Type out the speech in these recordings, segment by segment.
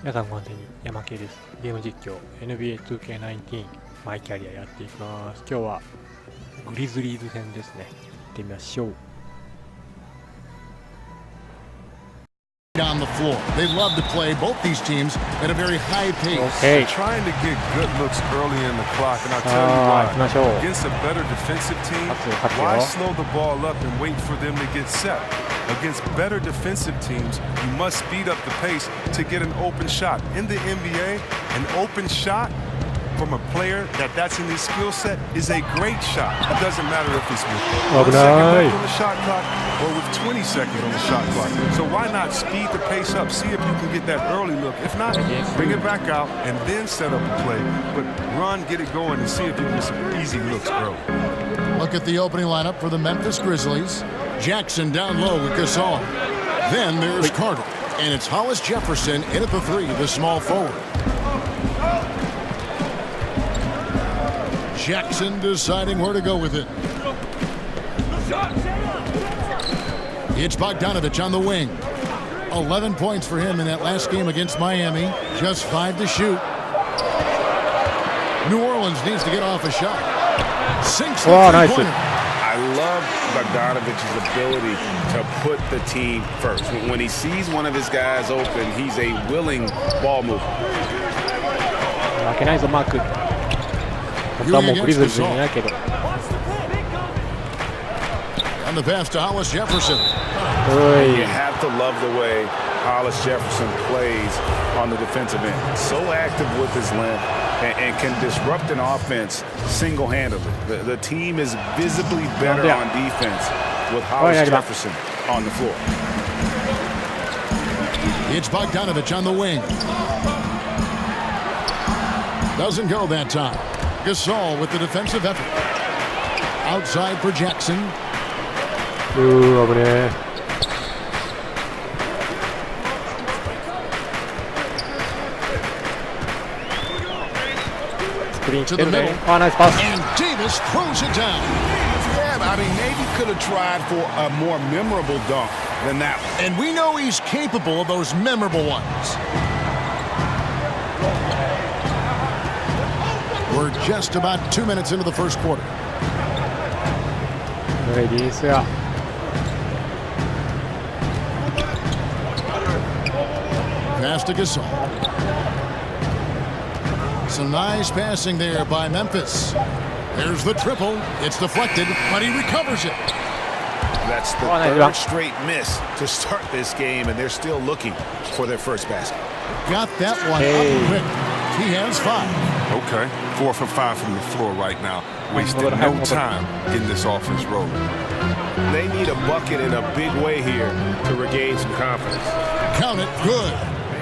皆さんご安全に、やまけいです。ゲーム実況 NBA2K19 マイキャリアやっていきます。今日はグリズリーズ戦ですね。行ってみましょう。On the floor. They love to play both these teams at a very high pace. Okay. Trying to get good looks early in the clock, and I'll tell you why. Against a better defensive team, why slow the ball up and wait for them to get set? Against better defensive teams, you must speed up the pace to get an open shot. In the NBA, an open shot from a player that's in his skill set is a great shot. It doesn't matter if it's with 1 second left on the shot clock or with 20 seconds on the shot clock. So why not speed the pace up, see if you can get that early look. If not, bring it back out and then set up a play. But run, get it going, and see if you can get some easy looks early. Look at the opening lineup for the Memphis Grizzlies. Jackson down low with Gasol. Then there's Carter. And it's Hollis Jefferson in at the three, the small forward. Jackson deciding where to go with it. It's Bogdanovich on the wing. 11 points for him in that last game against Miami. Just 5 to shoot. New Orleans needs to get off a shot. Sinks the three-pointer. I love Bogdanovich's ability to put the team first. When he sees one of his guys open, he's a willing ball mover. 負けないぞマーク。本当はもうグリズリーズじゃないけど。And the pass to Hollis Jefferson. You have to love the way Hollis Jefferson plays on the defensive end. So active with his length and can disrupt an offense single-handedly. The team is visibly better on defense with Hollis Jefferson on the floor. It's Bogdanovich on the wing. Doesn't go that time. Gasol with the defensive effort. Outside for Jackson. Over there. To the middle. Nice pass. And Davis throws it down. Yeah, I mean, maybe could have tried for a more memorable dunk than that one. And we know he's capable of those memorable ones. We're just about 2 minutes into the first quarter. Pass to Gasol. Some nice passing there by Memphis. There's the triple. It's deflected, but he recovers it. That's the third straight miss to start this game, and they're still looking for their first basket. Got that one up quick. He has 5. Okay, 4 for 5 from the floor right now. Wasting no time getting this offense rolling. They need a bucket in a big way here to regain some confidence. Count it, good.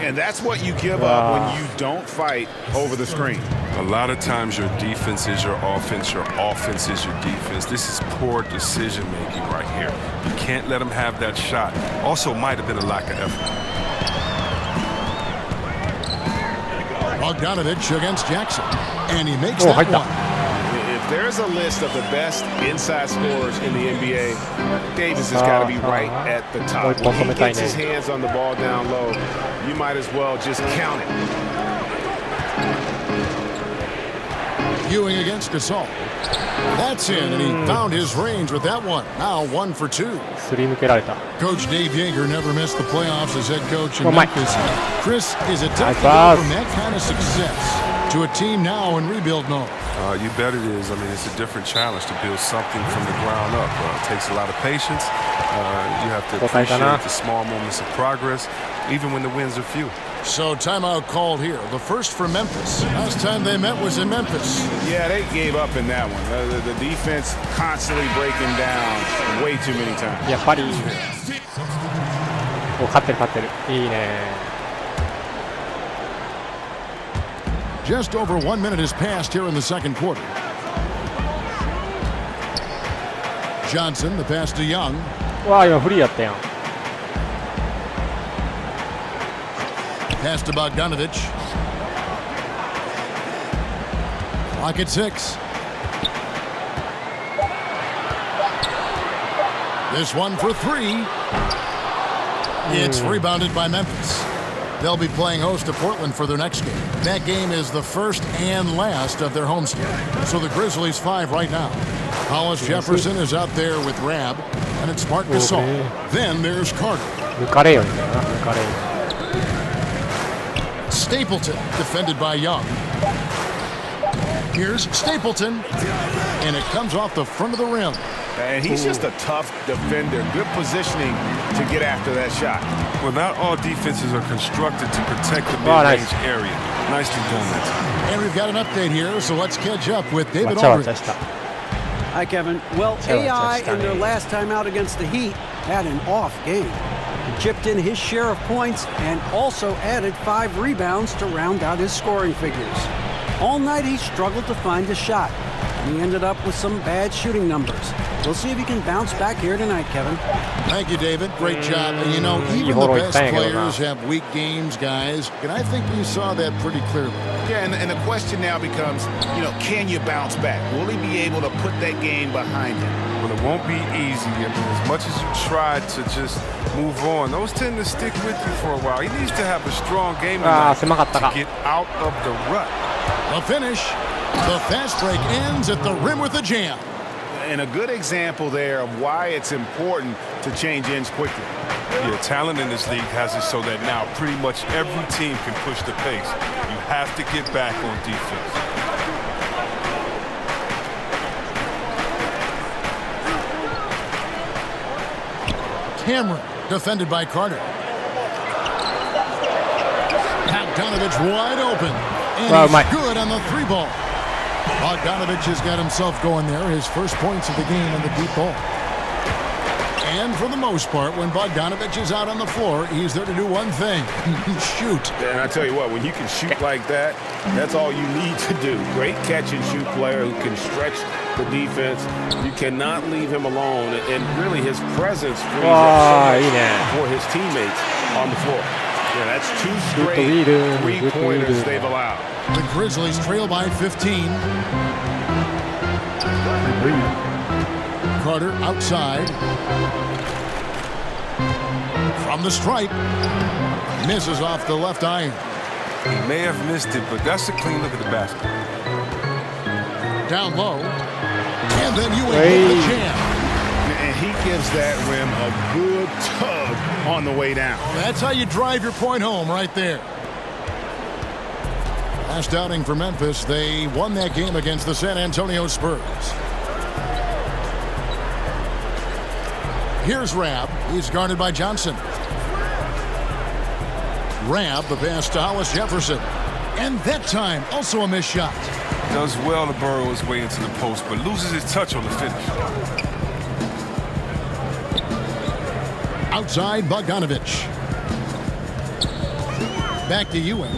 And that's what you give up when you don't fight over the screen. A lot of times your defense is your offense is your defense. This is poor decision-making right here. You can't let them have that shot. Also might have been a lack of effort. Bogdanovich against Jackson. And he makes that one. If there's a list of the best inside scorers in the NBA, Davis has got to be right at the top. When he gets his hands on the ball down low, you might as well just count it. Ewing against Gasol. That's in, and he found his range with that one. Now 1 for 2. Coach Dave Yeager never missed the playoffs as head coach in Memphis. Chris, is it tough to go from that kind of success to a team now in rebuild mode? You bet it is. I mean, it's a different challenge to build something from the ground up. It takes a lot of patience. You have to appreciate the small moments of progress, even when the wins are few. So timeout called here. The first for Memphis. Last time they met was in Memphis. Yeah, they gave up in that one. The defense constantly breaking down way too many times. やっぱり。勝ってる。いいね。Just over 1 minute has passed here in the second quarter. Johnson, the pass to Young. 今フリーやったやん。Pass to Bogdanovich. Clock at 6. This one for 3. It's rebounded by Memphis. They'll be playing host to Portland for their next game. That game is the first and last of their homestand. So the Grizzlies 5 right now. Hollis Jefferson is out there with Rab, and it's Marc Gasol. Then there's Carter. Stapleton, defended by Young. Here's Stapleton, and it comes off the front of the rim. And he's just a tough defender. Good positioning to get after that shot. Well, not all defenses are constructed to protect the mid-range area. Nicely done that time. And we've got an update here, so let's catch up with David Aldridge. Hi, Kevin. Well, AI in their last time out against the Heat had an off game. He chipped in his share of points and also added 5 rebounds to round out his scoring figures. All night he struggled to find a shot, and he ended up with some bad shooting numbers. We'll see if he can bounce back here tonight, Kevin. Thank you, David. Great job. And you know, even the best players have weak games, guys. And I think you saw that pretty clearly. Yeah, and the question now becomes, you know, can you bounce back? Will he be able to put that game behind him? Well, it won't be easy. I mean, as much as you try to just move on, those tend to stick with you for a while. He needs to have a strong game tonight to get out of the rut. The finish. The fast break ends at the rim with a jam. And a good example there of why it's important to change ends quickly. Yeah, talent in this league has it so that now pretty much every team can push the pace. You have to get back on defense. Cameron, defended by Carter. Bogdanovich wide open. And he's good on the 3-ball. Bogdanovich has got himself going there. His first points of the game in the deep ball. And for the most part, when Bogdanovich is out on the floor, he's there to do one thing. Shoot. And I tell you what, when you can shoot like that, that's all you need to do. Great catch-and-shoot player who can stretch the defense. You cannot leave him alone. And really, his presence frees up so much for his teammates on the floor. Yeah, that's 2 straight 3-pointers they've allowed. The Grizzlies trail by 15. Carter outside. From the stripe. Misses off the left iron. He may have missed it, but that's a clean look at the basket. Down low. And then Ewing with the jam. And he gives that rim a good tug on the way down. That's how you drive your point home right there. Last outing for Memphis, they won that game against the San Antonio Spurs. Here's Rab. He's guarded by Johnson. Rab, the pass to Hollis Jefferson. And that time, also a missed shot. Does well to burrow his way into the post, but loses his touch on the finish. Outside, Bogdanovich. Back to Ewing.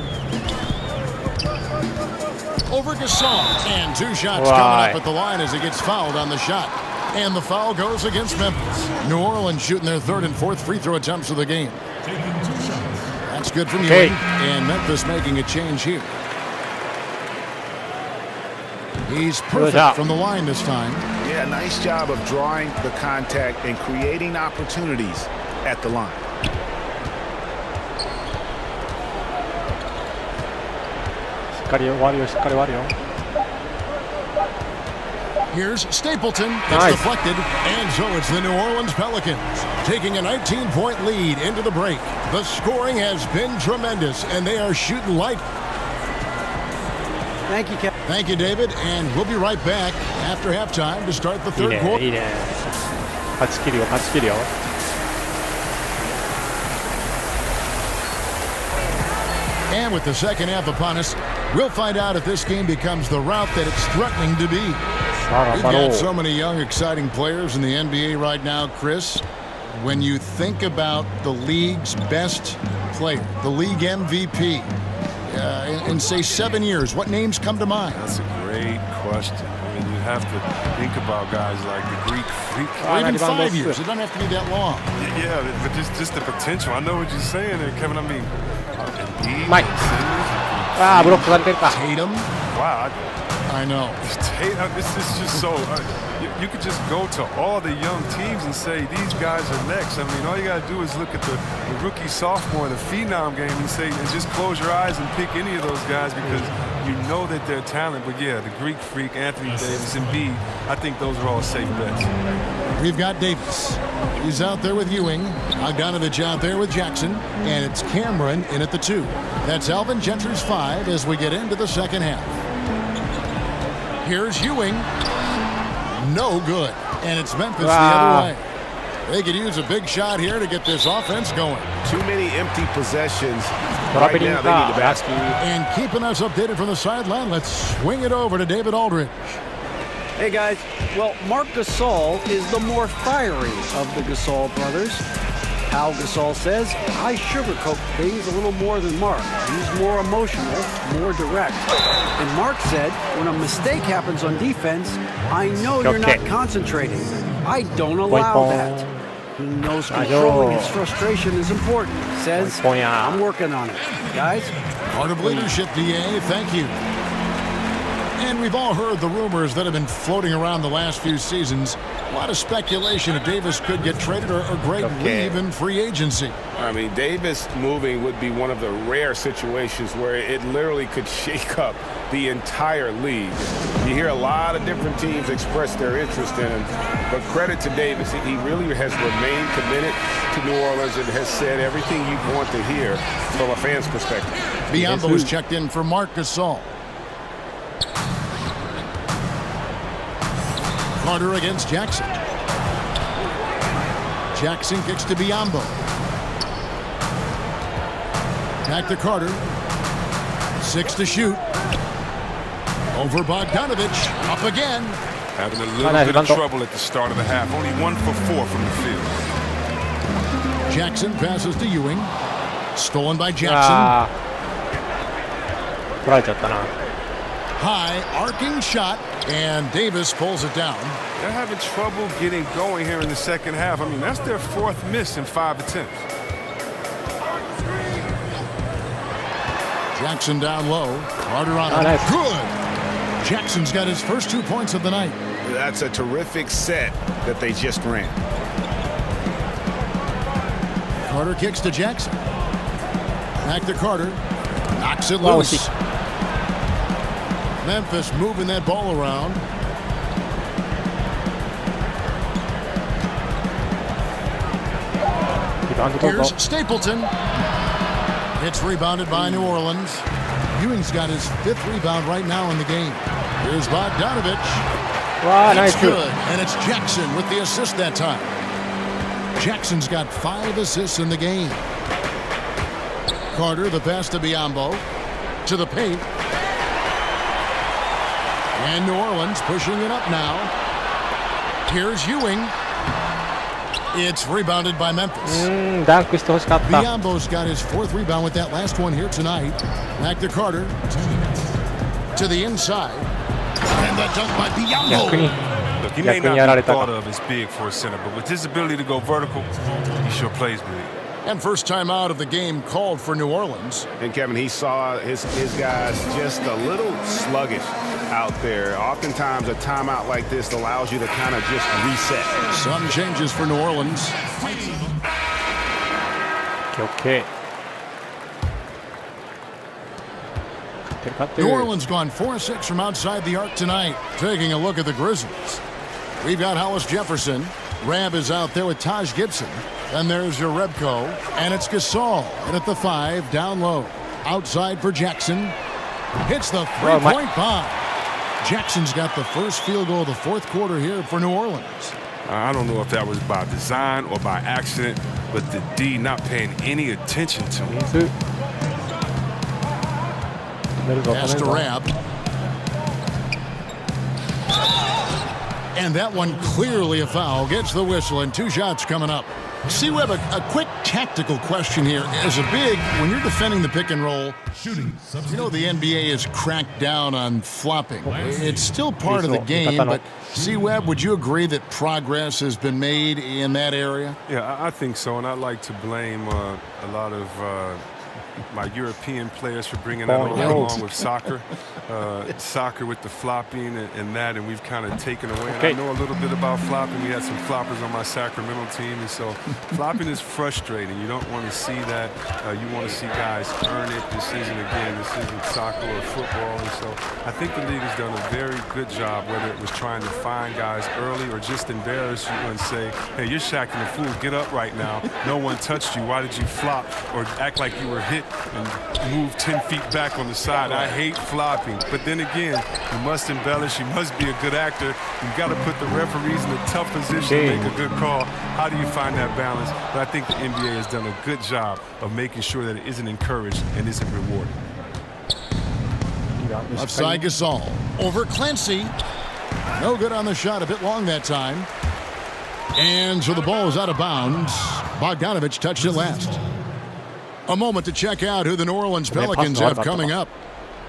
Over Gasol. And 2 shots coming up at the line as he gets fouled on the shot. And the foul goes against Memphis. New Orleans shooting their 3rd and 4th free throw attempts of the game. That's good from Ewing. And Memphis making a change here. He's perfect from the line this time. Yeah, nice job of drawing the contact and creating opportunities at the line. Here's Stapleton. It's deflected. And so it's the New Orleans Pelicans taking a 19-point lead into the break. The scoring has been tremendous, and they are shooting light. Thank you, Kevin. Thank you, David. And we'll be right back after halftime to start the 3rd quarter. And with the second half upon us, we'll find out if this game becomes the route that it's threatening to be. We've got so many young, exciting players in the NBA right now, Chris. When you think about the league's best player, the league MVP, in say 7 years, what names come to mind? That's a great question. I mean, you have to think about guys like the Greek Freak. Or even 5 years. It doesn't have to be that long. Yeah, but just the potential. I know what you're saying there, Kevin. I mean, Tatum. wow. I know. This is just so. You could just go to all the young teams and say these guys are next. I mean, all you got to do is look at the rookie, sophomore, the phenom game, and just close your eyes and pick any of those guys because you know that they're talent. But yeah, the Greek freak, Anthony Davis, and Embiid, I think those are all safe bets. We've got Davis. He's out there with Ewing. Bogdanovich out there with Jackson. And it's Cameron in at the 2. That's Alvin Gentry's 5 as we get into the second half. Here's Ewing. No good. And it's Memphis the other way. They could use a big shot here to get this offense going. Too many empty possessions. Right now, they need the basket. And keeping us updated from the sideline, let's swing it over to David Aldridge. Hey guys, well, Marc Gasol is the more fiery of the Gasol brothers. Pau Gasol says, I sugarcoat things a little more than Marc. He's more emotional, more direct. And Marc said, when a mistake happens on defense, I know you're not concentrating. I don't allow that. He knows controlling his frustration is important. Says, I'm working on it. Guys? Part of leadership, DA. Thank you. And we've all heard the rumors that have been floating around the last few seasons. A lot of speculation if Davis could get traded or great leave in free agency. I mean, Davis moving would be one of the rare situations where it literally could shake up the entire league. You hear a lot of different teams express their interest in him, but credit to Davis. He really has remained committed to New Orleans and has said everything you want to hear from a fan's perspective. Biyombo has checked in for Marc Gasol. Carter against Jackson. Jackson kicks to Biyombo. Back to Carter. 6 to shoot. Over Bogdanovich. Up again. Having a little bit of trouble at the start of the half. Only 1 for 4 from the field. Jackson passes to Ewing. Stolen by Jackson. High arcing shot, and Davis pulls it down. They're having trouble getting going here in the second half. I mean, that's their 4th miss in 5 attempts. Jackson down low. Carter on it. Good. Jackson's got his first 2 points of the night. That's a terrific set that they just ran. Carter kicks to Jackson. Back to Carter. Knocks it loose. Memphis moving that ball around. Here's Stapleton. It's rebounded by New Orleans. Ewing's got his 5th rebound right now in the game. Here's Bogdanovich. That's good. And it's Jackson with the assist that time. Jackson's got 5 assists in the game. Carter, the pass to Biyombo. To the paint. And New Orleans pushing it up now. Here's Ewing. It's rebounded by Memphis. Biyombo's got his 4th rebound with that last one here tonight. Back to Carter. To the inside. And the dunk by Biyombo. Look, he may not be thought of as big for a center, but with his ability to go vertical, he sure plays big. And first time out of the game called for New Orleans. And Kevin, he saw his guys just a little sluggish out there. Oftentimes a timeout like this allows you to kind of just reset. Some changes for New Orleans. Okay. New Orleans gone 4-6 from outside the arc tonight. Taking a look at the Grizzlies. We've got Hollis Jefferson. Rab is out there with Taj Gibson. And there's Jerebko. And it's Gasol. And at the 5, down low. Outside for Jackson. Hits the 3-point bomb. Jackson's got the first field goal of the 4th quarter here for New Orleans. I don't know if that was by design or by accident, but the D not paying any attention to him. Pass to Rab. And that one clearly a foul. Gets the whistle and 2 shots coming up. See, we have a quick tactical question here. As a big, when you're defending the pick and roll, you know the NBA has cracked down on flopping. It's still part of the game, but C-Web, would you agree that progress has been made in that area? Yeah, I think so, and I'd like to blame a lot of my European players for bringing that along with soccer. Soccer with the flopping and that, and we've kind of taken away. And I know a little bit about flopping. We had some floppers on my Sacramento team, and so flopping is frustrating. You don't want to see that. You want to see guys earn it. This isn't soccer or football, and so I think the league has done a very good job, whether it was trying to find guys early or just embarrass you and say, hey, you're shacking the fool. Get up right now. No one touched you. Why did you flop or act like you were hit and move 10 feet back on the side? I hate flopping. But then again, you must embellish. You must be a good actor. You've got to put the referees in a tough position to make a good call. How do you find that balance? But I think the NBA has done a good job of making sure that it isn't encouraged and isn't rewarded. Offside Gasol over Clancy. No good on the shot. A bit long that time. And so the ball is out of bounds. Bogdanovich touched it last. A moment to check out who the New Orleans Pelicans have coming up.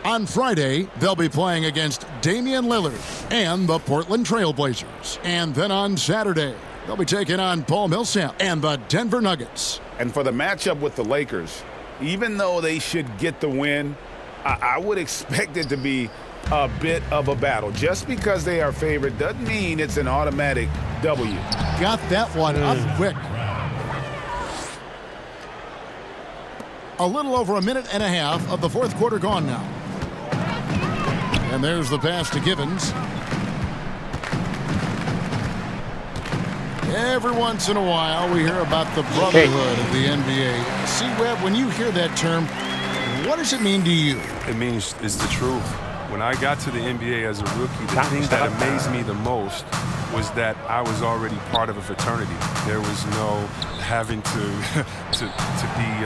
On Friday, they'll be playing against Damian Lillard and the Portland Trail Blazers. And then on Saturday, they'll be taking on Paul Millsap and the Denver Nuggets. And for the matchup with the Lakers, even though they should get the win, I would expect it to be a bit of a battle. Just because they are favored doesn't mean it's an automatic W. Got that one up quick. A little over a minute and a half of the fourth quarter gone now. And there's the pass to Givens. Every once in a while, we hear about the brotherhood of the NBA. C-Web, when you hear that term, what does it mean to you? It means it's the truth. When I got to the NBA as a rookie, the thing that amazed me the most was that I was already part of a fraternity. There was no having to be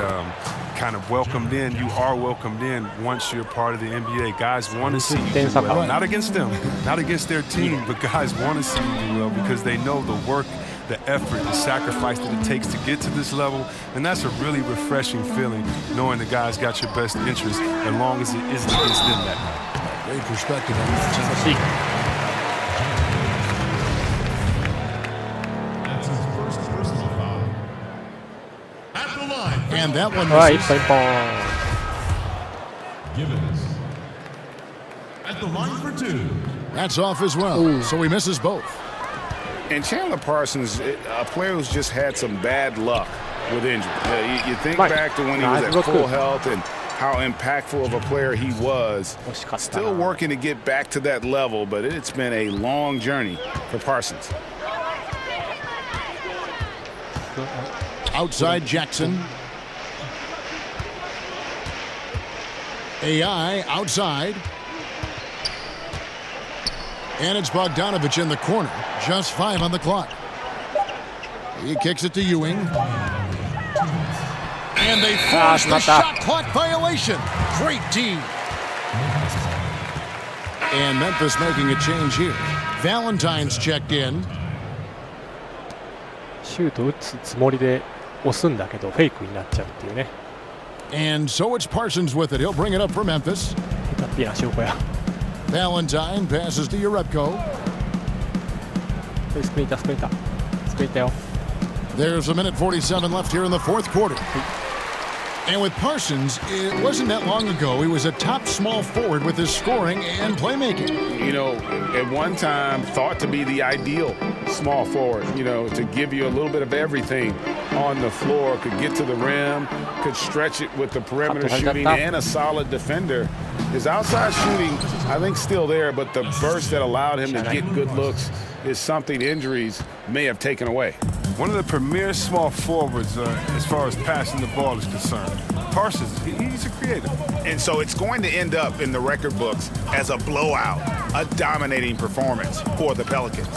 kind of welcomed in. You are welcomed in once you're part of the NBA. Guys want to see you do well. Not against them, not against their team, but guys want to see you do well because they know the work, the effort, the sacrifice that it takes to get to this level. And that's a really refreshing feeling, knowing the guys got your best interest as long as it isn't against them that night. Great perspective on that. That's his first personal foul. At the line. And that one misses. Givens. At the line for two. That's off as well. So he misses both. And Chandler Parsons, a player who's just had some bad luck with injury. You think back to when he was at full health and how impactful of a player he was. Still working to get back to that level, but it's been a long journey for Parsons. Outside Jackson. AI outside. And it's Bogdanovich in the corner. Just 5 on the clock. He kicks it to Ewing. And they force the shot clock violation. Great team. And Memphis making a change here. Valentine's checked in. シュート打つつもりで押すんだけどフェイクになっちゃうっていうね。 And so it's Parsons with it. He'll bring it up for Memphis. 下手っぴな証拠や。 Valentine passes to Urebko. スクリーンいたスクリーンいたスクリーンいたよ。 There's a minute 47 left here in the fourth quarter. And with Parsons, it wasn't that long ago he was a top small forward with his scoring and playmaking. You know, at one time thought to be the ideal small forward, you know, to give you a little bit of everything on the floor, could get to the rim, could stretch it with the perimeter shooting and a solid defender. His outside shooting, I think, still there, but the burst that allowed him to get good looks is something injuries may have taken away. One of the premier small forwards as far as passing the ball is concerned. Parsons, he's a creator. And so it's going to end up in the record books as a blowout, a dominating performance for the Pelicans.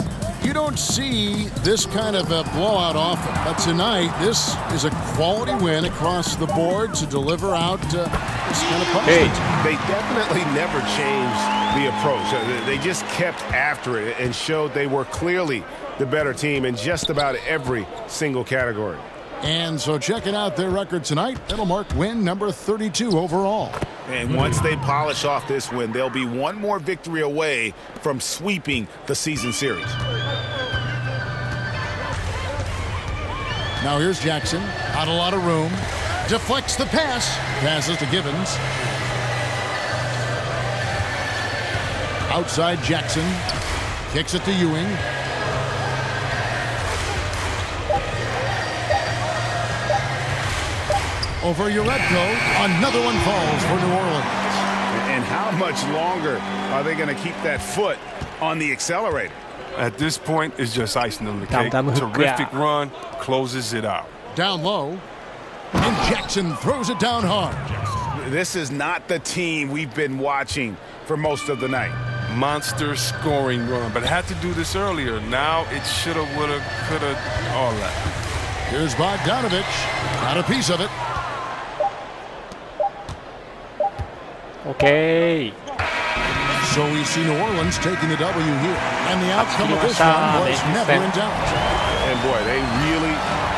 You don't see this kind of a blowout often, but tonight this is a quality win across the board to deliver out this kind of punishment. They definitely never changed the approach. They just kept after it and showed they were clearly the better team in just about every single category. And so checking out their record tonight, that'll mark win number 32 overall. And once they polish off this win, they'll be one more victory away from sweeping the season series. Now here's Jackson, not a lot of room. deflects the pass. Passes to Gibbons. Outside Jackson. Kicks it to Ewing. Over Uredko. Another one falls for New Orleans. And how much longer are they going to keep that foot on the accelerator? At this point, it's just icing on the cake. Terrific run, closes it out. Down low. And Jackson throws it down hard. This is not the team we've been watching for most of the night. Monster scoring run, but had to do this earlier. Now it shoulda, woulda, coulda, all that. Here's Bogdanovich. Got a piece of it. Okay. So we see New Orleans taking the W here. And the outcome of this one was never in doubt. And boy, they really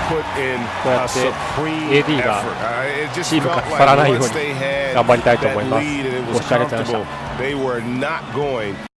put in a supreme effort. It just felt like once they had that lead and it was comfortable, they were not going